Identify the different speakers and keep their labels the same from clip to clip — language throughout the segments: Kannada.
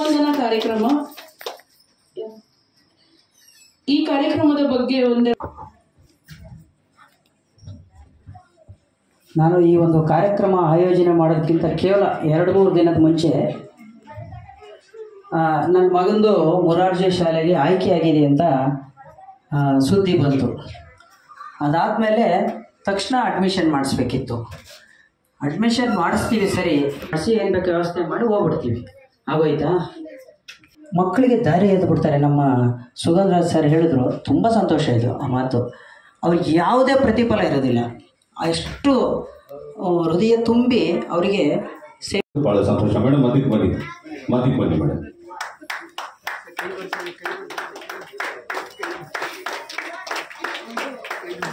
Speaker 1: ಗುರುವಂದನಾ ಕಾರ್ಯಕ್ರಮ. ಈ ಕಾರ್ಯಕ್ರಮದ ಬಗ್ಗೆ
Speaker 2: ನಾನು ಈ ಒಂದು ಕಾರ್ಯಕ್ರಮ ಆಯೋಜನೆ ಮಾಡೋದಕ್ಕಿಂತ ಕೇವಲ 2-3 ದಿನದ ಮುಂಚೆ ನನ್ನ ಮಗಂದು ಮೊರಾರ್ಜಿ ಶಾಲೆಗೆ ಆಯ್ಕೆಯಾಗಿದೆ ಅಂತ ಸುದ್ದಿ ಬಂತು. ಅದಾದಮೇಲೆ ತಕ್ಷಣ ಅಡ್ಮಿಷನ್ ಮಾಡಿಸ್ಬೇಕಿತ್ತು. ಅಡ್ಮಿಷನ್ ಮಾಡಿಸ್ತೀವಿ, ಸರಿ ಮಾಡಿಸಿ ಏನು ಬೇಕು ವ್ಯವಸ್ಥೆ ಮಾಡಿ ಹೋಗ್ಬಿಡ್ತೀವಿ, ಆಗೋಯ್ತಾ. ಮಕ್ಕಳಿಗೆ ದಾರಿ ಎದ್ದು ಬಿಡ್ತಾರೆ. ನಮ್ಮ ಸುಗಂಧರಾಜ್ ಸರ್ ಹೇಳಿದ್ರು, ತುಂಬ ಸಂತೋಷ ಆಯಿತು ಆ ಮಾತು. ಅವ್ರಿಗೆ ಯಾವುದೇ ಪ್ರತಿಫಲ ಇರೋದಿಲ್ಲ, ಅಷ್ಟು ಹೃದಯ ತುಂಬಿ ಅವರಿಗೆ
Speaker 3: ಭಾಳ ಸಂತೋಷ. ಮೇಡಮ್ ಮತ್ತಿಗೆ ಬನ್ನಿ ಮೇಡಮ್.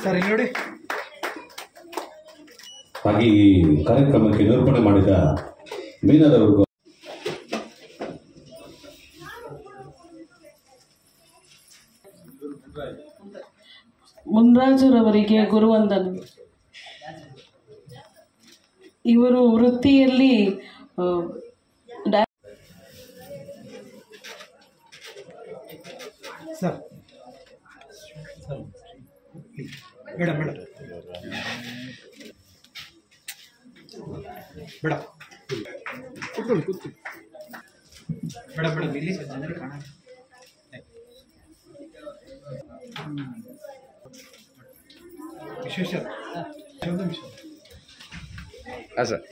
Speaker 4: ಸರಿ ನೋಡಿ.
Speaker 3: ಹಾಗೆ ಈ ಕಾರ್ಯಕ್ರಮಕ್ಕೆ ನಿರೂಪಣೆ ಮಾಡಿದ ಮೀನಾದವರಿಗೂ
Speaker 1: ಮುನ್ರಾಜುರವರಿಗೆ ಗುರುವಂದನೆ. ಇವರು ವೃತ್ತಿಯಲ್ಲಿ
Speaker 4: ಸರ್ ಮೇಡಮ್ ಮೇಡಮ್ ಮೇಡಮ್ ಕೂತ್ಕೊಳ್ಳಿ ಮೇಡಮ್ ಮೇಡಮ್ ಇಲ್ಲಿ ಜನರು ಕಾಣ. ವಿಶೇಷ ಹಾಂ ಸರ್.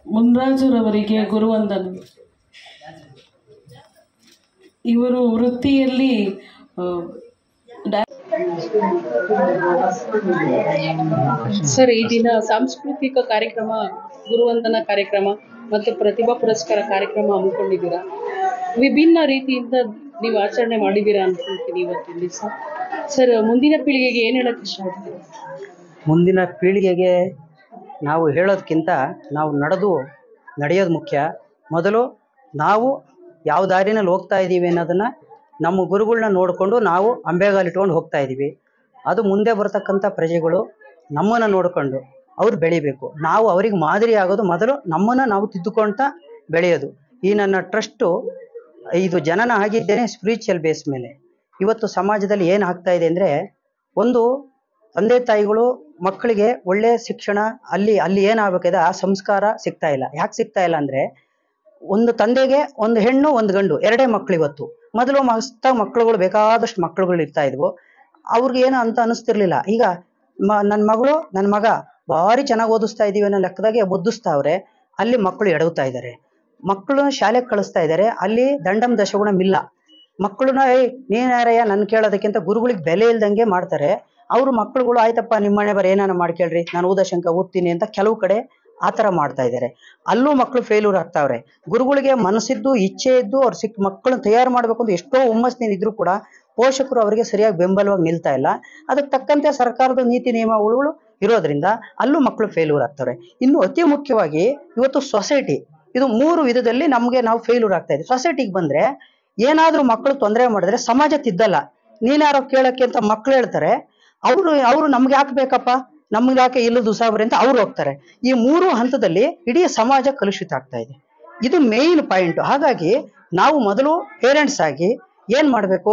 Speaker 1: ಮುನ್ರಾಜುರವರಿಗೆ ಗುರುವಂದನೆ. ಇವರು ವೃತ್ತಿಯಲ್ಲಿ ಸರ್, ಈ ದಿನ ಸಾಂಸ್ಕೃತಿಕ ಕಾರ್ಯಕ್ರಮ, ಗುರುವಂದನಾ ಕಾರ್ಯಕ್ರಮ ಮತ್ತು ಪ್ರತಿಭಾ ಪುರಸ್ಕಾರ ಕಾರ್ಯಕ್ರಮ ಹಮ್ಮಿಕೊಂಡಿದ್ದೀರಾ. ವಿಭಿನ್ನ ರೀತಿಯಿಂದ ನೀವು ಆಚರಣೆ ಮಾಡಿದ್ದೀರಾ ಅನ್ಕೊಳ್ತೀನಿ ಇವತ್ತಿನ ದಿವಸ. ಸರ್, ಮುಂದಿನ ಪೀಳಿಗೆಗೆ ಏನು ಹೇಳಕ್ಕೆ ಇಷ್ಟಪಡ್ತೀರಾ?
Speaker 2: ಮುಂದಿನ ಪೀಳಿಗೆಗೆ ನಾವು ಹೇಳೋದಕ್ಕಿಂತ ನಾವು ನಡೆಯೋದು ಮುಖ್ಯ. ಮೊದಲು ನಾವು ಯಾವ ದಾರಿನಲ್ಲಿ ಹೋಗ್ತಾ ಇದ್ದೀವಿ ಅನ್ನೋದನ್ನು ನಮ್ಮ ಗುರುಗಳನ್ನ ನೋಡಿಕೊಂಡು ನಾವು ಅಂಬೆಗಾಲಿಟ್ಕೊಂಡು ಹೋಗ್ತಾ ಇದ್ದೀವಿ. ಅದು ಮುಂದೆ ಬರ್ತಕ್ಕಂಥ ಪ್ರಜೆಗಳು ನಮ್ಮನ್ನು ನೋಡಿಕೊಂಡು ಅವ್ರು ಬೆಳಿಬೇಕು. ನಾವು ಅವ್ರಿಗೆ ಮಾದರಿ ಆಗೋದು ಮೊದಲು ನಮ್ಮನ್ನು ನಾವು ತಿದ್ದುಕೊಳ್ತಾ ಬೆಳೆಯೋದು. ಈ ನನ್ನ ಟ್ರಸ್ಟು ಇದು ಜನನ ಆಗಿದ್ದೇನೆ ಸ್ಪಿರಿಚುವಲ್ ಬೇಸ್ ಮೇಲೆ. ಇವತ್ತು ಸಮಾಜದಲ್ಲಿ ಏನು ಆಗ್ತಾ ಇದೆ ಅಂದರೆ, ಒಂದು ತಂದೆ ತಾಯಿಗಳು ಮಕ್ಕಳಿಗೆ ಒಳ್ಳೆಯ ಶಿಕ್ಷಣ ಅಲ್ಲಿ ಏನಾಗಬೇಕಿದೆ ಆ ಸಂಸ್ಕಾರ ಸಿಗ್ತಾ ಇಲ್ಲ. ಯಾಕೆ ಸಿಗ್ತಾ ಇಲ್ಲ ಅಂದರೆ, ಒಂದು ತಂದೆಗೆ ಒಂದು ಹೆಣ್ಣು ಒಂದು ಗಂಡು ಎರಡೇ ಮಕ್ಕಳು. ಇವತ್ತು ಮೊದಲು ಮಕ್ಕಳುಗಳು ಬೇಕಾದಷ್ಟು ಮಕ್ಕಳುಗಳು ಇರ್ತಾ ಇದ್ವು. ಅವ್ರಿಗೆ ಏನು ಅಂತ ಅನಿಸ್ತಿರ್ಲಿಲ್ಲ. ಈಗ ನನ್ನ ಮಗ ಭಾರಿ ಚೆನ್ನಾಗಿ ಓದಿಸ್ತಾ ಇದ್ದೀವಿ ಅನ್ನೋ ಲೆಕ್ಕದಾಗೆ ಓದಿಸ್ತಾವ್ರೆ. ಅಲ್ಲಿ ಮಕ್ಕಳು ಎಡವ್ತಾ ಇದ್ದಾರೆ. ಮಕ್ಕಳನ್ನ ಶಾಲೆಗೆ ಕಳಿಸ್ತಾ ಇದ್ದಾರೆ. ಅಲ್ಲಿ ದಂಡಂ ದಶಗುಣ ಮಿಲ್ಲ. ಮಕ್ಕಳನ್ನ ನೀನು ಯಾರಯ್ಯ ನನ್ನ ಕೇಳೋದಕ್ಕಿಂತ ಗುರುಗಳಿಗೆ ಬೆಲೆ ಇಲ್ದಂಗೆ ಮಾಡ್ತಾರೆ. ಅವರು ಮಕ್ಕಳುಗಳು ಆಯ್ತಪ್ಪ ನಿಮ್ಮ ಮನೆ ಬರ ಏನಾನ ಮಾಡ್ಕೇಳ್ರಿ, ನಾನು ಓದಶಂಕ ಓದ್ತೀನಿ ಅಂತ ಕೆಲವು ಕಡೆ ಆ ಥರ ಮಾಡ್ತಾ ಇದ್ದಾರೆ. ಅಲ್ಲೂ ಮಕ್ಕಳು ಫೇಲ್ಯೂರ್ ಆಗ್ತಾವ್ರೆ. ಗುರುಗಳಿಗೆ ಮನಸ್ಸಿದ್ದು ಇಚ್ಛೆ ಇದ್ದು ಅವ್ರು ಮಕ್ಕಳನ್ನ ತಯಾರು ಮಾಡಬೇಕು ಅಂತ ಎಷ್ಟೋ ಹುಮ್ಮಸ್ಸಿನಿಂದ ಇದ್ರೂ ಕೂಡ ಪೋಷಕರು ಅವರಿಗೆ ಸರಿಯಾಗಿ ಬೆಂಬಲವಾಗಿ ನಿಲ್ತಾ ಇಲ್ಲ. ಅದಕ್ಕೆ ತಕ್ಕಂತೆ ಸರ್ಕಾರದ ನೀತಿ ನಿಯಮಗಳು ಇರೋದ್ರಿಂದ ಅಲ್ಲೂ ಮಕ್ಕಳು ಫೇಲ್ಯೂರ್ ಆಗ್ತವ್ರೆ. ಇನ್ನು ಅತಿ ಮುಖ್ಯವಾಗಿ ಇವತ್ತು ಸೊಸೈಟಿ, ಇದು 3 ವಿಧದಲ್ಲಿ ನಾವು ಫೇಲ್ಯೂರ್ ಆಗ್ತಾ ಇದ್ದೀವಿ. ಸೊಸೈಟಿಗೆ ಬಂದರೆ ಏನಾದರೂ ಮಕ್ಕಳು ತೊಂದರೆ ಮಾಡಿದ್ರೆ ಸಮಾಜ ತಿದ್ದಲ್ಲ. ನೀನ್ಯಾರೋ ಕೇಳೋಕ್ಕೆ ಅಂತ ಮಕ್ಕಳು ಹೇಳ್ತಾರೆ. ಅವರು ನಮ್ಗೆ ಯಾಕೆ ಬೇಕಪ್ಪ, ನಮ್ಗೆ ಯಾಕೆ ಇಲ್ಲದ ಉಸಾಬರಿ ಅಂತ ಅವ್ರು ಹೋಗ್ತಾರೆ. ಈ 3 ಹಂತದಲ್ಲಿ ಇಡೀ ಸಮಾಜ ಕಲುಷಿತ ಆಗ್ತಾ ಇದೆ. ಇದು ಮೇನ್ ಪಾಯಿಂಟ್. ಹಾಗಾಗಿ ನಾವು ಮೊದಲು ಪೇರೆಂಟ್ಸ್ ಆಗಿ ಏನ್ ಮಾಡ್ಬೇಕು,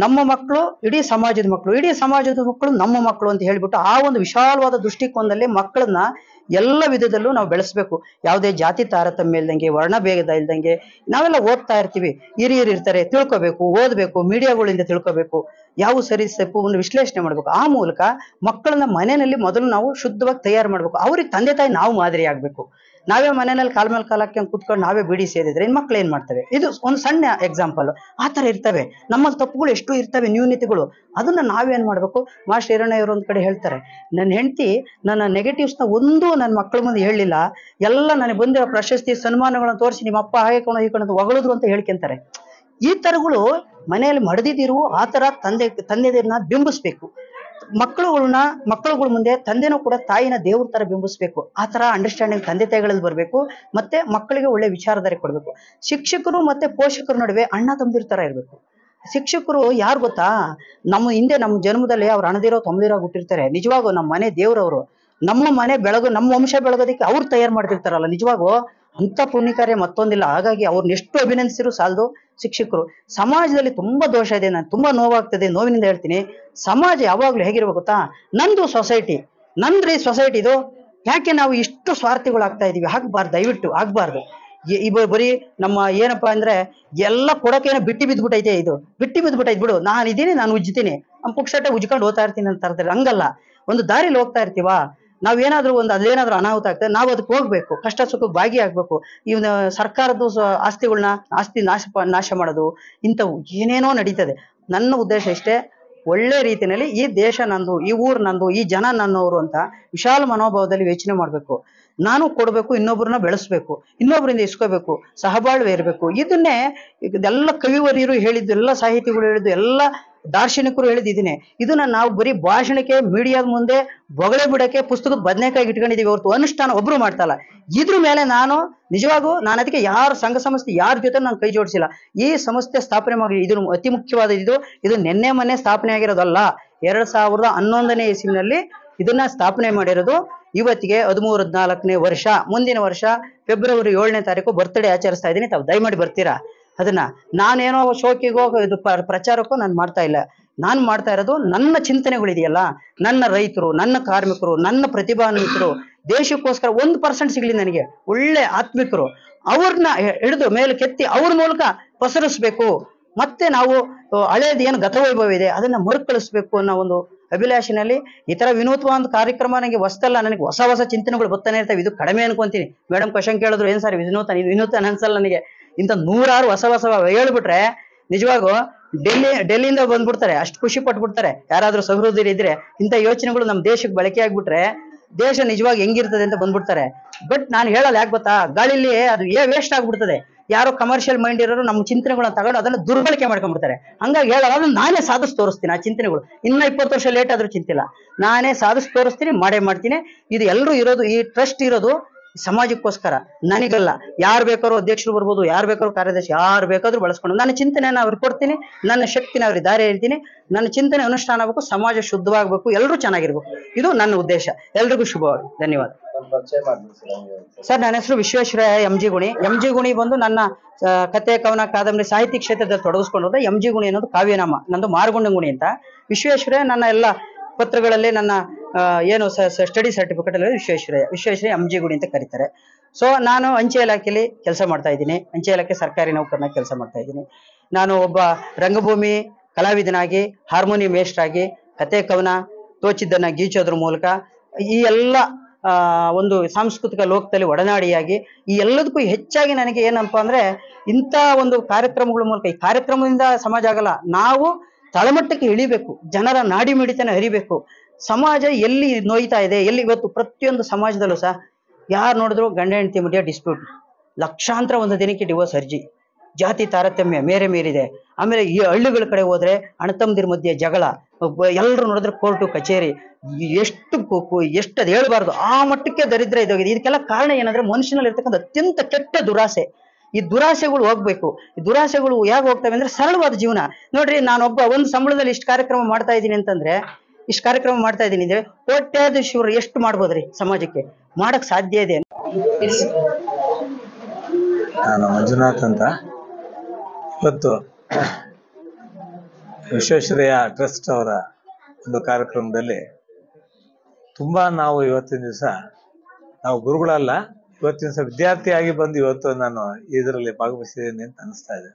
Speaker 2: ನಮ್ಮ ಮಕ್ಕಳು ಇಡೀ ಸಮಾಜದ ಮಕ್ಕಳು ನಮ್ಮ ಮಕ್ಕಳು ಅಂತ ಹೇಳ್ಬಿಟ್ಟು ಆ ಒಂದು ವಿಶಾಲವಾದ ದೃಷ್ಟಿಕೋನದಲ್ಲಿ ಮಕ್ಕಳನ್ನ ಎಲ್ಲ ವಿಧದಲ್ಲೂ ನಾವು ಬೆಳೆಸ್ಬೇಕು. ಯಾವುದೇ ಜಾತಿ ತಾರತಮ್ಯ ಇಲ್ದಂಗೆ, ವರ್ಣ ಭೇದ ಇಲ್ದಂಗೆ. ನಾವೆಲ್ಲ ಓದ್ತಾ ಇರ್ತೀವಿ, ಹಿರಿಯರು ಇರ್ತಾರೆ, ತಿಳ್ಕೊಬೇಕು, ಓದ್ಬೇಕು, ಮೀಡಿಯಾಗಳಿಂದ ತಿಳ್ಕೊಬೇಕು, ಯಾವ ಸರಿ ತಪ್ಪು ವಿಶ್ಲೇಷಣೆ ಮಾಡ್ಬೇಕು. ಆ ಮೂಲಕ ಮಕ್ಕಳನ್ನ ಮನೆಯಲ್ಲಿ ಮೊದಲು ನಾವು ಶುದ್ಧವಾಗಿ ತಯಾರು ಮಾಡ್ಬೇಕು. ಅವ್ರಿಗೆ ತಂದೆ ತಾಯಿ ನಾವು ಮಾದರಿ ಆಗ್ಬೇಕು. ನಾವೇ ಮನೆಯಲ್ಲಿ ಕಾಲ್ ಮೇಲೆ ಕಾಲ್ ಹಾಕಿ ಕೂತ್ಕೊಂಡು ನಾವೇ ಬಿಡಿ ಸೇದಿದ್ರೆ ಇನ್ ಮಕ್ಳು ಏನ್ ಮಾಡ್ತವೆ? ಇದು ಒಂದು ಸಣ್ಣ ಎಕ್ಸಾಂಪಲ್. ಆ ತರ ಇರ್ತವೆ ನಮ್ಮಲ್ಲಿ ತಪ್ಪುಗಳು ಎಷ್ಟು ಇರ್ತವೆ, ನ್ಯೂನತೆಗಳು. ಅದನ್ನ ನಾವೇನ್ ಮಾಡ್ಬೇಕು? ಮಾಸ್ಟರ್ ಹಿರಣ್ಣಯ್ಯವರು ಒಂದ್ ಕಡೆ ಹೇಳ್ತಾರೆ, ನನ್ನ ಹೆಂಡತಿ ನನ್ನ ನೆಗೆಟಿವ್ಸ್ನ ಒಂದು ನನ್ನ ಮಕ್ಕಳ ಮುಂದೆ ಹೇಳಿಲ್ಲ, ಎಲ್ಲ ನನಗೆ ಬಂದಿರೋ ಪ್ರಶಸ್ತಿ ಸನ್ಮಾನಗಳನ್ನ ತೋರಿಸಿ ನಿಮ್ಮ ಅಪ್ಪ ಹಾಗೆ ಹೀಕೊಂಡು ಹೊಗಳಿದ್ರು ಅಂತ ಹೇಳ್ಕೊಂತಾರೆ. ಈ ತರಗಳು ಮನೆಯಲ್ಲಿ ಮಡದಿದಿರು. ಆ ತರ ತಂದೆದಿರನ್ನ ಬಿಂಬಿಸ್ಬೇಕು. ಮಕ್ಕಳುಗಳ ಮುಂದೆ ತಂದೆನೂ ಕೂಡ ತಾಯಿನ ದೇವ್ರ ತರ ಬಿಂಬಿಸ್ಬೇಕು. ಆ ತರ ಅಂಡರ್ಸ್ಟ್ಯಾಂಡಿಂಗ್ ತಂದೆ ತಾಯಿಗಳಲ್ಲಿ ಬರ್ಬೇಕು. ಮತ್ತೆ ಮಕ್ಕಳಿಗೆ ಒಳ್ಳೆ ವಿಚಾರಧಾರೆ ಕೊಡ್ಬೇಕು. ಶಿಕ್ಷಕರು ಮತ್ತೆ ಪೋಷಕರ ನಡುವೆ ಅಣ್ಣ ತಮ್ಮದಿರ ತರ ಇರ್ಬೇಕು. ಶಿಕ್ಷಕರು ಯಾರು ಗೊತ್ತಾ, ನಮ್ಮ ಜನ್ಮದಲ್ಲಿ ಅವ್ರು ಅಣದಿರೋ ತೊಂಬದಿರೋ ಹುಟ್ಟಿರ್ತಾರೆ. ನಿಜವಾಗೂ ನಮ್ಮ ಮನೆ ದೇವ್ರವ್ರು. ನಮ್ಮ ಮನೆ ನಮ್ಮ ವಂಶ ಬೆಳಗೋದಕ್ಕೆ ಅವ್ರು ತಯಾರು ಮಾಡ್ತಿರ್ತಾರಲ್ಲ, ನಿಜವಾಗೂ ಅಂತ ಪುಣ್ಯ ಕಾರ್ಯ ಮತ್ತೊಂದಿಲ್ಲ. ಹಾಗಾಗಿ ಅವ್ರನ್ನ ಎಷ್ಟು ಅಭಿನಂದಿಸಿರು ಸಾಲದು. ಶಿಕ್ಷಕರು ಸಮಾಜದಲ್ಲಿ ತುಂಬಾ ದೋಷ ಇದೆ. ನಾನು ತುಂಬಾ ನೋವಾಗ್ತದೆ, ನೋವಿನಿಂದ ಹೇಳ್ತೀನಿ. ಸಮಾಜ ಯಾವಾಗ್ಲೂ ಹೇಗಿರ್ಬೇಕು ಗೊತ್ತಾ, ನಂದು ಸೊಸೈಟಿ, ನಂದ್ರಿ ಸೊಸೈಟಿ ಇದು. ಯಾಕೆ ನಾವು ಇಷ್ಟು ಸ್ವಾರ್ಥಿಗಳಾಗ್ತಾ ಇದೀವಿ? ಆಗ್ಬಾರ್ದು, ದಯವಿಟ್ಟು ಆಗ್ಬಾರ್ದು. ಬರೀ ನಮ್ಮ ಏನಪ್ಪಾ ಅಂದ್ರೆ ಎಲ್ಲ ಕೊಡಕೇನೋ ಬಿಟ್ಟು ಬಿದ್ಬಿಟ್ಟೈತೆ. ಇದು ಬಿಟ್ಟು ಬಿದ್ಬಿಟ್ಟೈತೆ ಬಿಡು, ನಾನಿದ್ದೀನಿ, ನಾನು ಉಜ್ತೀನಿ, ಪುಕ್ಷಟೆ ಉಜ್ಕೊಂಡು ಹೋಗ್ತಾ ಇರ್ತೀನಿ ಅಂತ ಇರ್ತಾರೆ. ಹಂಗಲ್ಲ. ಒಂದು ದಾರಿಲಿ ಹೋಗ್ತಾ ಇರ್ತೀವಾ, ನಾವೇನಾದ್ರೂ ಅದೇನಾದ್ರೂ ಅನಾಹುತ ಆಗ್ತದೆ, ನಾವು ಅದಕ್ಕೆ ಹೋಗ್ಬೇಕು, ಕಷ್ಟ ಸುಖಕ್ಕೆ ಭಾಗಿಯಾಗಬೇಕು. ಇವನ ಸರ್ಕಾರದ ಆಸ್ತಿ ನಾಶ ಮಾಡೋದು, ಇಂಥವು ಏನೇನೋ ನಡೀತದೆ. ನನ್ನ ಉದ್ದೇಶ ಇಷ್ಟೇ, ಒಳ್ಳೆ ರೀತಿಯಲ್ಲಿ ಈ ದೇಶ ನಂದು, ಈ ಊರು ನಂದು, ಈ ಜನ ನನ್ನವರು ಅಂತ ವಿಶಾಲ ಮನೋಭಾವದಲ್ಲಿ ಯೋಚನೆ ಮಾಡ್ಬೇಕು. ನಾನು ಕೊಡ್ಬೇಕು, ಇನ್ನೊಬ್ಬರನ್ನ ಬೆಳೆಸ್ಬೇಕು, ಇನ್ನೊಬ್ಬರಿಂದ ಇಸ್ಕೋಬೇಕು, ಸಹಬಾಳ್ವೆ ಇರಬೇಕು. ಇದನ್ನೇ ಎಲ್ಲ ಕವಿವರಿಯರು ಹೇಳಿದ್ದು, ಎಲ್ಲ ಸಾಹಿತಿಗಳು ಹೇಳಿದ್ದು, ಎಲ್ಲ ದಾರ್ಶನಿಕರು ಹೇಳಿದ್ದೀನಿ. ಇದನ್ನ ನಾವು ಬರೀ ಭಾಷಣಕ್ಕೆ, ಮೀಡಿಯಾದ ಮುಂದೆ ಬೊಗಳೆ ಬಿಡಕ್ಕೆ, ಪುಸ್ತಕದ ಬದನೆಕಾಯಿ ಇಟ್ಕೊಂಡಿದೀವಿ ಹೊರತು ಅನುಷ್ಠಾನ ಒಬ್ರು ಮಾಡ್ತಲ್ಲ. ಇದ್ರ ಮೇಲೆ ನಾನು ಅದಕ್ಕೆ ಯಾರ ಸಂಘ ಸಂಸ್ಥೆ ಯಾರ ಜೊತೆ ನಾನು ಕೈ ಜೋಡಿಸಿಲ್ಲ. ಈ ಸಂಸ್ಥೆ ಸ್ಥಾಪನೆ ಮಾಡಿ ಇದು ಅತಿ ಮುಖ್ಯವಾದ ಇದು ನಿನ್ನೆ ಮೊನ್ನೆ ಸ್ಥಾಪನೆ ಆಗಿರೋದಲ್ಲ. 2011ನೇ ಇಸ್ವಿನಲ್ಲಿ ಇದನ್ನ ಸ್ಥಾಪನೆ ಮಾಡಿರೋದು. ಇವತ್ತಿಗೆ 13-14ನೇ ವರ್ಷ. ಮುಂದಿನ ವರ್ಷ ಫೆಬ್ರವರಿ 7ನೇ ತಾರೀಕು ಬರ್ತ್ಡೇ ಆಚರಿಸ್ತಾ ಇದ್ದೀನಿ. ತಾವು ದಯಮಾಡಿ ಬರ್ತೀರಾ? ಅದನ್ನ ನಾನೇನೋ ಶೋಕಿಗೋ ಇದು ಪ್ರಚಾರಕ್ಕೋ ನಾನು ಮಾಡ್ತಾ ಇಲ್ಲ. ನಾನು ಮಾಡ್ತಾ ಇರೋದು ನನ್ನ ಚಿಂತನೆಗಳಿದೆಯಲ್ಲ, ನನ್ನ ರೈತರು, ನನ್ನ ಕಾರ್ಮಿಕರು, ನನ್ನ ಪ್ರತಿಭಾನ್ವಿತರು, ದೇಶಕ್ಕೋಸ್ಕರ 1% ಸಿಗ್ಲಿ ನನಗೆ ಒಳ್ಳೆ ಆತ್ಮಿಕರು, ಅವ್ರನ್ನ ಹಿಡಿದು ಮೇಲೆ ಕೆತ್ತಿ ಅವ್ರ ಮೂಲಕ ಪಸರಿಸ್ಬೇಕು. ಮತ್ತೆ ನಾವು ಹಳೇದು ಏನು ಗತವೈಭವ ಇದೆ ಅದನ್ನ ಮರುಕಳಿಸ್ಬೇಕು ಅನ್ನೋ ಒಂದು ಅಭಿಲಾಷೆನಲ್ಲಿ ಈ ತರ ವಿನೂತವಾದ ಕಾರ್ಯಕ್ರಮ ನನಗೆ ಹೊಸದಲ್ಲ. ನನಗೆ ಹೊಸ ಚಿಂತನೆಗಳು ಬರ್ತಾನೆ ಇರ್ತವೆ. ಇದು ಕಡಿಮೆ ಅನ್ಕೊಂತೀನಿ. ಮೇಡಮ್ ಕ್ವಶನ್ ಕೇಳಿದ್ರು, ಏನ್ ಸರ್ ವಿನೂತನ ಅನ್ಸಲ್ಲ ನನಗೆ. ಇಂಥ 100 ಹೊಸ ಹೇಳ್ಬಿಟ್ರೆ ನಿಜವಾಗೂ ಡೆಲ್ಲಿಯಿಂದ ಬಂದ್ಬಿಡ್ತಾರೆ, ಅಷ್ಟು ಖುಷಿ ಪಟ್ಬಿಡ್ತಾರೆ. ಯಾರಾದ್ರೂ ಸಹೃದಯರು ಇದ್ರೆ ಇಂಥ ಯೋಚನೆಗಳು ನಮ್ಮ ದೇಶಕ್ಕೆ ಬಳಕೆ ಆಗ್ಬಿಟ್ರೆ ದೇಶ ನಿಜವಾಗಿ ಹೆಂಗಿರ್ತದೆ ಅಂತ ಬಂದ್ಬಿಡ್ತಾರೆ. ಬಟ್ ನಾನು ಹೇಳಲ್ಲ, ಯಾಕೆ ಗೊತ್ತಾ, ಗಾಳಿಲಿ ಅದು ವೇಸ್ಟ್ ಆಗ್ಬಿಡ್ತದೆ. ಯಾರೋ ಕಮರ್ಷಿಯಲ್ ಮೈಂಡ್ ಇರೋರು ನಮ್ಮ ಚಿಂತನೆಗಳನ್ನ ತಗೊಂಡು ಅದನ್ನ ದುರ್ಬಳಕೆ ಮಾಡ್ಕೊಂಡ್ಬಿಡ್ತಾರೆ. ಹಂಗಾಗಿ ಹೇಳಲ್ಲ, ಅದನ್ನ ನಾನೇ ಸಾಧಿಸಿ ತೋರಿಸ್ತೀನಿ. ಆ ಚಿಂತನೆಗಳು ಇನ್ನ 20 ವರ್ಷ ಲೇಟ್ ಆದ್ರೂ ಚಿಂತಿಲ್ಲ, ನಾನೇ ಸಾಧಿಸಿ ತೋರಿಸ್ತೀನಿ, ಮಾಡ್ತೀನಿ. ಇದು ಎಲ್ಲರೂ ಇರೋದು, ಈ ಟ್ರಸ್ಟ್ ಇರೋದು ಸಮಾಜಕ್ಕೋಸ್ಕರ, ನನಗಲ್ಲ. ಯಾರು ಬೇಕಾದ್ರೂ ಅಧ್ಯಕ್ಷರು ಬರ್ಬೋದು, ಯಾರು ಬೇಕಾದ್ರೂ ಕಾರ್ಯದರ್ಶಿ, ಯಾರು ಬೇಕಾದ್ರೂ ಬಳಸ್ಕೊಂಡು ನನ್ನ ಚಿಂತನೆಯನ್ನು ಅವ್ರಿಗೆ ಕೊಡ್ತೀನಿ, ನನ್ನ ಶಕ್ತಿನ ಅವ್ರಿಗೆ ದಾರಿ ಹೇಳ್ತೀನಿ. ನನ್ನ ಚಿಂತನೆ ಅನುಷ್ಠಾನ ಆಗಬೇಕು, ಸಮಾಜ ಶುದ್ಧವಾಗಬೇಕು, ಎಲ್ಲರೂ ಚೆನ್ನಾಗಿರ್ಬೇಕು. ಇದು ನನ್ನ ಉದ್ದೇಶ. ಎಲ್ರಿಗೂ ಶುಭವಾಗಿ. ಧನ್ಯವಾದ ಸರ್. ನನ್ನ ಹೆಸರು ವಿಶ್ವೇಶ್ವರಯ್ಯ ಎಂ ಜಿ ಗುಣಿ ಬಂದು ನನ್ನ ಕಥೆ, ಕವನ, ಕಾದಂಬರಿ, ಸಾಹಿತ್ಯ ಕ್ಷೇತ್ರದಲ್ಲಿ ತೊಡಗಿಸ್ಕೊಂಡ್ರೆ ಎಂ ಜಿ ಗುಣಿ ಅನ್ನೋದು ಕಾವ್ಯನಾಮ. ನಂದು ಮಾರ್ಗೊಂಡ ಗುಣಿ ಅಂತ. ವಿಶ್ವೇಶ್ವರಯ್ಯ ನನ್ನ ಎಲ್ಲ ಪತ್ರಗಳಲ್ಲಿ, ನನ್ನ ಏನು ಸ್ಟಡಿ ಸರ್ಟಿಫಿಕೇಟ್ ಅಲ್ಲಿ ವಿಶ್ವೇಶ್ವರಯ್ಯ ಎಂ ಜಿ ಗುಣಿ ಅಂತ ಕರೀತಾರೆ. ಸೊ ನಾನು ಅಂಚೆ ಇಲಾಖೆಯಲ್ಲಿ ಕೆಲಸ ಮಾಡ್ತಾ ಇದ್ದೀನಿ. ಅಂಚೆ ಇಲಾಖೆ ಸರ್ಕಾರಿ ನೌಕರನಾಗಿ ಕೆಲಸ ಮಾಡ್ತಾ ಇದ್ದೀನಿ. ನಾನು ಒಬ್ಬ ರಂಗಭೂಮಿ ಕಲಾವಿದನಾಗಿ, ಹಾರ್ಮೋನಿಯಂ ಮೇಷ್ಟ್ರಾಗಿ, ಕತೆ ಕವನ ತೋಚಿದ್ದನ್ನ ಗೀಚೋದ್ರ ಮೂಲಕ ಈ ಎಲ್ಲ ಒಂದು ಸಾಂಸ್ಕೃತಿಕ ಲೋಕದಲ್ಲಿ ಒಡನಾಡಿಯಾಗಿ, ಈ ಎಲ್ಲದಕ್ಕೂ ಹೆಚ್ಚಾಗಿ ನನಗೆ ಏನಪ್ಪ ಅಂದ್ರೆ, ಇಂಥ ಒಂದು ಕಾರ್ಯಕ್ರಮಗಳ ಮೂಲಕ, ಈ ಕಾರ್ಯಕ್ರಮದಿಂದ ಸಮಾಜ ಆಗಲ್ಲ, ನಾವು ತಳಮಟ್ಟಕ್ಕೆ ಇಳಿಬೇಕು, ಜನರ ನಾಡಿ ಮಿಡಿತನ ಹರಿಬೇಕು. ಸಮಾಜ ಎಲ್ಲಿ ನೋಯ್ತಾ ಇದೆ, ಎಲ್ಲಿ ಇವತ್ತು ಪ್ರತಿಯೊಂದು ಸಮಾಜದಲ್ಲೂ ಸಹ ಯಾರು ನೋಡಿದ್ರು ಗಂಡ ಹೆಂಡತಿ ಮಧ್ಯೆ ಡಿಸ್ಪ್ಯೂಟ್, ಲಕ್ಷಾಂತರ ಒಂದು ದಿನಕ್ಕೆ ಡಿವೋರ್ಸ್ ಅರ್ಜಿ, ಜಾತಿ ತಾರತಮ್ಯ ಮೇರೆ ಮೀರಿದೆ. ಆಮೇಲೆ ಈ ಹಳ್ಳಿಗಳ ಕಡೆ ಹೋದ್ರೆ ಅಣ್ಣತಮ್ಮದಿರ ಮಧ್ಯೆ ಜಗಳ, ಎಲ್ಲರೂ ನೋಡಿದ್ರೆ ಕೋರ್ಟು ಕಚೇರಿ, ಎಷ್ಟು ಅದು ಹೇಳ್ಬಾರ್ದು ಆ ಮಟ್ಟಕ್ಕೆ ದರಿದ್ರ ಇದಾಗಿದೆ. ಇದಕ್ಕೆಲ್ಲ ಕಾರಣ ಏನಂದ್ರೆ ಮನುಷ್ಯನಲ್ಲಿ ಇರ್ತಕ್ಕಂಥ ಅತ್ಯಂತ ಕೆಟ್ಟ ದುರಾಸೆ. ಈ ದುರಾಸೆಗಳು ಹೋಗ್ಬೇಕು. ಈ ದುರಾಸೆಗಳು ಯಾಕೆ ಹೋಗ್ತವೆ ಅಂದ್ರೆ ಸರಳವಾದ ಜೀವನ. ನೋಡ್ರಿ, ನಾನೊಬ್ಬ ಒಂದು ಸಂಬಳದಲ್ಲಿ ಇಷ್ಟು ಕಾರ್ಯಕ್ರಮ ಮಾಡ್ತಾ ಇದ್ದೀನಿ ಅಂತಂದ್ರೆ ಇಷ್ಟು ಕಾರ್ಯಕ್ರಮ ಮಾಡ್ತಾ ಇದ್ದೀನಿ ಅಂದ್ರೆ ಕೋಟ್ಯಾಧೀಶ್ವರು ಎಷ್ಟು ಮಾಡ್ಬೋದ್ರಿ ಸಮಾಜಕ್ಕೆ, ಮಾಡಕ್ ಸಾಧ್ಯ ಇದೆ.
Speaker 5: ನಾನು ಮಂಜುನಾಥ್ ಅಂತ. ಇವತ್ತು ವಿಶ್ವೇಶ್ವರಯ್ಯ ಟ್ರಸ್ಟ್ ಅವರ ಒಂದು ಕಾರ್ಯಕ್ರಮದಲ್ಲಿ ತುಂಬಾ ನಾವು ಇವತ್ತಿನ ದಿವಸ ನಾವು ಗುರುಗಳಲ್ಲ, ಇವತ್ತಿನ ದಿವಸ ವಿದ್ಯಾರ್ಥಿಯಾಗಿ ಬಂದು ಇವತ್ತು ನಾನು ಇದರಲ್ಲಿ ಭಾಗವಹಿಸಿದ್ದೇನೆ ಅಂತ ಅನಿಸ್ತಾ ಇದೆ.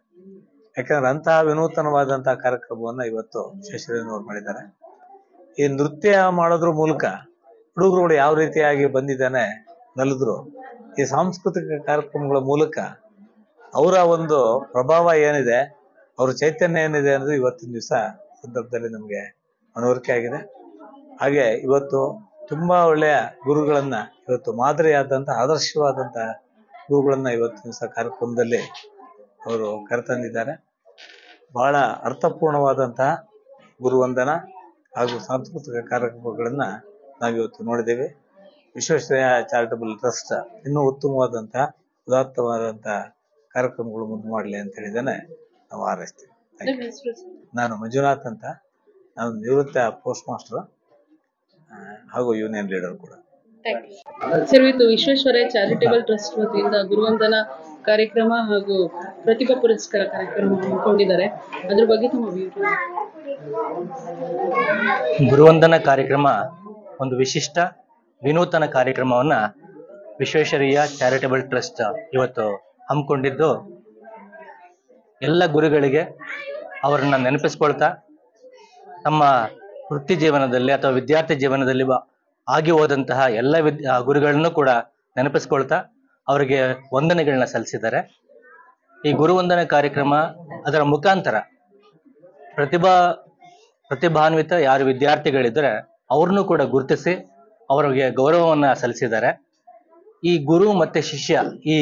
Speaker 5: ಯಾಕಂದ್ರೆ ಅಂತಹ ವಿನೂತನವಾದಂತಹ ಕಾರ್ಯಕ್ರಮವನ್ನ ಇವತ್ತು ವಿಶ್ವೇಶ್ವರಯ್ಯನವರು ಮಾಡಿದ್ದಾರೆ. ಈ ನೃತ್ಯ ಮಾಡೋದ್ರ ಮೂಲಕ ಹುಡುಗರುಗಳು ಯಾವ ರೀತಿಯಾಗಿ ಬಂದಿದ್ದಾನೆ ನಲಿದ್ರು, ಈ ಸಾಂಸ್ಕೃತಿಕ ಕಾರ್ಯಕ್ರಮಗಳ ಮೂಲಕ ಅವರ ಒಂದು ಪ್ರಭಾವ ಏನಿದೆ, ಅವ್ರ ಚೈತನ್ಯ ಏನಿದೆ ಅನ್ನೋದು ಇವತ್ತಿನ ದಿವಸ ಸಂದರ್ಭದಲ್ಲಿ ನಮಗೆ ಮನವರಿಕೆ ಆಗಿದೆ. ಹಾಗೆ ಇವತ್ತು ತುಂಬಾ ಒಳ್ಳೆಯ ಗುರುಗಳನ್ನ, ಇವತ್ತು ಮಾದರಿಯಾದಂತಹ ಆದರ್ಶವಾದಂತಹ ಗುರುಗಳನ್ನ ಇವತ್ತಿನ ದಿವಸ ಕಾರ್ಯಕ್ರಮದಲ್ಲಿ ಅವರು ಕರೆತಂದಿದ್ದಾರೆ. ಬಹಳ ಅರ್ಥಪೂರ್ಣವಾದಂತಹ ಗುರುವಂದನ ಹಾಗೂ ಸಾಂಸ್ಕೃತಿಕ ಕಾರ್ಯಕ್ರಮಗಳನ್ನ ನಾವಿವತ್ತು ನೋಡಿದ್ದೇವೆ. ವಿಶ್ವೇಶ್ವರಯ್ಯ ಚಾರಿಟಬಲ್ ಟ್ರಸ್ಟ್ ಇನ್ನೂ ಉತ್ತಮವಾದಂತಹ ಉದಾತ್ತವಾದಂತಹ ಕಾರ್ಯಕ್ರಮಗಳು ಮುಂದೆ ಮಾಡಲಿ ಅಂತ ಹೇಳಿದಾನೆ ನಾವು ಹಾರೈಸ್ತೀವಿ. ನಾನು ಮಂಜುನಾಥ್ ಅಂತ. ನಾನು ನಿವೃತ್ತ ಪೋಸ್ಟ್ ಮಾಸ್ಟರ್ ಹಾಗೂ ಯೂನಿಯನ್ ಲೀಡರ್ ಕೂಡ.
Speaker 1: ಸರ್, ಇವತ್ತು ವಿಶ್ವೇಶ್ವರಯ್ಯ ಚಾರಿಟೇಬಲ್ ಟ್ರಸ್ಟ್ ವತಿಯಿಂದ ಗುರುವಂದನಾ ಕಾರ್ಯಕ್ರಮ ಹಾಗೂ ಪ್ರತಿಭಾ ಪುರಸ್ಕಾರ ಕಾರ್ಯಕ್ರಮ ಹಮ್ಮಿಕೊಂಡಿದ್ದಾರೆ. ಅದ್ರ ಬಗ್ಗೆ ತಮ್ಮ ಅಭಿಪ್ರಾಯ?
Speaker 6: ಗುರುವಂದನಾ ಕಾರ್ಯಕ್ರಮ ಒಂದು ವಿಶಿಷ್ಟ ವಿನೂತನ ಕಾರ್ಯಕ್ರಮವನ್ನ ವಿಶ್ವೇಶ್ವರಯ್ಯ ಚಾರಿಟೇಬಲ್ ಟ್ರಸ್ಟ್ ಇವತ್ತು ಹಮ್ಮಿಕೊಂಡಿದ್ದು, ಎಲ್ಲ ಗುರುಗಳಿಗೆ ಅವರನ್ನ ನೆನಪಿಸ್ಕೊಳ್ತಾ ತಮ್ಮ ವೃತ್ತಿ ಜೀವನದಲ್ಲಿ ಅಥವಾ ವಿದ್ಯಾರ್ಥಿ ಜೀವನದಲ್ಲಿ ಆಗಿ ಹೋದಂತಹ ಎಲ್ಲ ಗುರುಗಳನ್ನು ಕೂಡ ನೆನಪಿಸ್ಕೊಳ್ತಾ ಅವರಿಗೆ ವಂದನೆಗಳನ್ನ ಸಲ್ಲಿಸಿದ್ದಾರೆ. ಈ ಗುರುವಂದನೆ ಕಾರ್ಯಕ್ರಮ ಅದರ ಮುಖಾಂತರ ಪ್ರತಿಭಾನ್ವಿತ ಯಾರು ವಿದ್ಯಾರ್ಥಿಗಳಿದ್ರೆ ಅವ್ರನ್ನೂ ಕೂಡ ಗುರುತಿಸಿ ಅವರಿಗೆ ಗೌರವವನ್ನ ಸಲ್ಲಿಸಿದ್ದಾರೆ. ಈ ಗುರು ಮತ್ತೆ ಶಿಷ್ಯ ಈ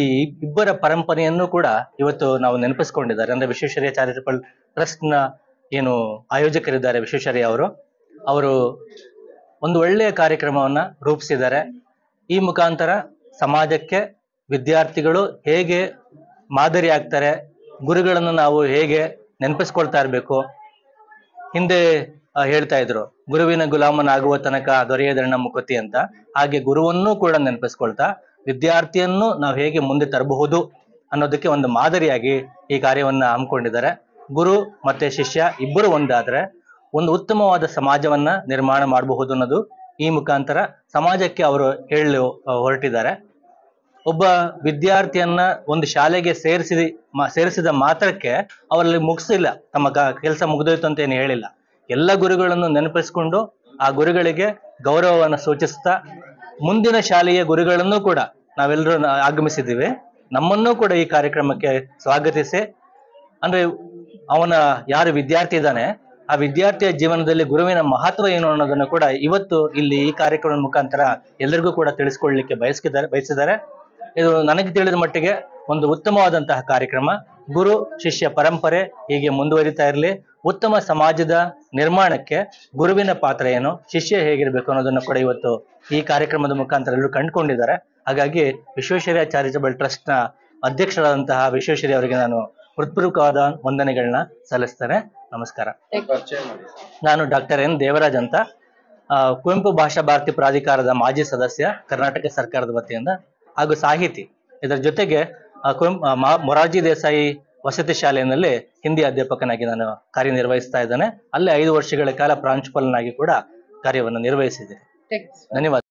Speaker 6: ಇಬ್ಬರ ಪರಂಪರೆಯನ್ನು ಕೂಡ ಇವತ್ತು ನಾವು ನೆನಪಿಸ್ಕೊಂಡಿದ್ದಾರೆ. ಅಂದ್ರೆ ವಿಶ್ವೇಶ್ವರಯ್ಯ ಚಾರಿಟಬಲ್ ಟ್ರಸ್ಟ್ ನ ಏನು ಆಯೋಜಕರಿದ್ದಾರೆ ವಿಶ್ವೇಶ್ವರಯ್ಯ ಅವರು ಒಂದು ಒಳ್ಳೆಯ ಕಾರ್ಯಕ್ರಮವನ್ನ ರೂಪಿಸಿದ್ದಾರೆ. ಈ ಮುಖಾಂತರ ಸಮಾಜಕ್ಕೆ ವಿದ್ಯಾರ್ಥಿಗಳು ಹೇಗೆ ಮಾದರಿ ಆಗ್ತಾರೆ, ಗುರುಗಳನ್ನು ನಾವು ಹೇಗೆ ನೆನಪಿಸ್ಕೊಳ್ತಾ ಇರಬೇಕು. ಹಿಂದೆ ಹೇಳ್ತಾ ಇದ್ರು, ಗುರುವಿನ ಗುಲಾಮನಾಗುವ ತನಕ ದೊರೆಯದಣ್ಣ ಮುಕುತಿ ಅಂತ. ಹಾಗೆ ಗುರುವನ್ನೂ ಕೂಡ ನೆನಪಿಸ್ಕೊಳ್ತಾ ವಿದ್ಯಾರ್ಥಿಯನ್ನು ನಾವು ಹೇಗೆ ಮುಂದೆ ತರಬಹುದು ಅನ್ನೋದಕ್ಕೆ ಒಂದು ಮಾದರಿಯಾಗಿ ಈ ಕಾರ್ಯವನ್ನ ಹಮ್ಮಿಕೊಂಡಿದ್ದಾರೆ. ಗುರು ಮತ್ತೆ ಶಿಷ್ಯ ಇಬ್ಬರು ಒಂದಾದ್ರೆ ಒಂದು ಉತ್ತಮವಾದ ಸಮಾಜವನ್ನ ನಿರ್ಮಾಣ ಮಾಡಬಹುದು ಅನ್ನೋದು ಈ ಮುಖಾಂತರ ಸಮಾಜಕ್ಕೆ ಅವರು ಹೇಳಲು ಹೊರಟಿದ್ದಾರೆ. ಒಬ್ಬ ವಿದ್ಯಾರ್ಥಿಯನ್ನ ಒಂದು ಶಾಲೆಗೆ ಸೇರಿಸಿದ ಮಾತ್ರಕ್ಕೆ ಅವರಲ್ಲಿ ಮುಗಿಸಿಲ್ಲ, ತಮ್ಮ ಕೆಲಸ ಮುಗಿದೋಯ್ತು ಅಂತ ಏನು ಹೇಳಿಲ್ಲ. ಎಲ್ಲ ಗುರುಗಳನ್ನು ನೆನಪಿಸ್ಕೊಂಡು ಆ ಗುರುಗಳಿಗೆ ಗೌರವವನ್ನು ಸೂಚಿಸ್ತಾ ಮುಂದಿನ ಶಾಲೆಯ ಗುರುಗಳನ್ನು ಕೂಡ ನಾವೆಲ್ಲರೂ ಆಗಮಿಸಿದ್ದೀವಿ. ನಮ್ಮನ್ನೂ ಕೂಡ ಈ ಕಾರ್ಯಕ್ರಮಕ್ಕೆ ಸ್ವಾಗತಿಸಿ, ಅಂದ್ರೆ ಅವನ ಯಾರು ವಿದ್ಯಾರ್ಥಿ ಇದ್ದಾನೆ ಆ ವಿದ್ಯಾರ್ಥಿಯ ಜೀವನದಲ್ಲಿ ಗುರುವಿನ ಮಹತ್ವ ಏನು ಅನ್ನೋದನ್ನು ಕೂಡ ಇವತ್ತು ಇಲ್ಲಿ ಈ ಕಾರ್ಯಕ್ರಮದ ಮುಖಾಂತರ ಎಲ್ಲರಿಗೂ ಕೂಡ ತಿಳಿಸ್ಕೊಳ್ಳಲಿಕ್ಕೆ ಬಯಸಿದ್ದಾರೆ. ಇದು ನನಗೆ ತಿಳಿದ ಮಟ್ಟಿಗೆ ಒಂದು ಉತ್ತಮವಾದಂತಹ ಕಾರ್ಯಕ್ರಮ. ಗುರು ಶಿಷ್ಯ ಪರಂಪರೆ ಹೀಗೆ ಮುಂದುವರಿತಾ ಇರಲಿ. ಉತ್ತಮ ಸಮಾಜದ ನಿರ್ಮಾಣಕ್ಕೆ ಗುರುವಿನ ಪಾತ್ರ ಏನು, ಶಿಷ್ಯ ಹೇಗಿರ್ಬೇಕು ಅನ್ನೋದನ್ನು ಕೂಡ ಇವತ್ತು ಈ ಕಾರ್ಯಕ್ರಮದ ಮುಖಾಂತರ ಎಲ್ಲರೂ ಕಂಡುಕೊಂಡಿದ್ದಾರೆ. ಹಾಗಾಗಿ ವಿಶ್ವೇಶ್ವರಯ್ಯ ಚಾರಿಟಬಲ್ ಟ್ರಸ್ಟ್ ನ ಅಧ್ಯಕ್ಷರಾದಂತಹ ವಿಶ್ವೇಶ್ವರಯ್ಯ ಅವರಿಗೆ ನಾನು ಹೃತ್ಪೂರ್ವಕವಾದ ವಂದನೆಗಳನ್ನ ಸಲ್ಲಿಸ್ತೇನೆ. ನಮಸ್ಕಾರ. ನಾನು ಡಾಕ್ಟರ್ ಎನ್ ದೇವರಾಜ್ ಅಂತ, ಕುವೆಂಪು ಭಾಷಾ ಭಾರತಿ ಪ್ರಾಧಿಕಾರದ ಮಾಜಿ ಸದಸ್ಯ, ಕರ್ನಾಟಕ ಸರ್ಕಾರದ ವತಿಯಿಂದ ಹಾಗೂ ಸಾಹಿತಿ. ಇದರ ಜೊತೆಗೆ ಮೊರಾರ್ಜಿ ದೇಸಾಯಿ ವಸತಿ ಶಾಲೆಯಲ್ಲಿ ಹಿಂದಿ ಅಧ್ಯಾಪಕನಾಗಿ ನಾನು ಕಾರ್ಯನಿರ್ವಹಿಸ್ತಾ ಇದ್ದೇನೆ. ಅಲ್ಲೇ 5 ವರ್ಷಗಳ ಕಾಲ ಪ್ರಾಂಶುಪಾಲನಾಗಿ ಕೂಡ ಕಾರ್ಯವನ್ನು ನಿರ್ವಹಿಸಿದ್ದೇನೆ. ಧನ್ಯವಾದ.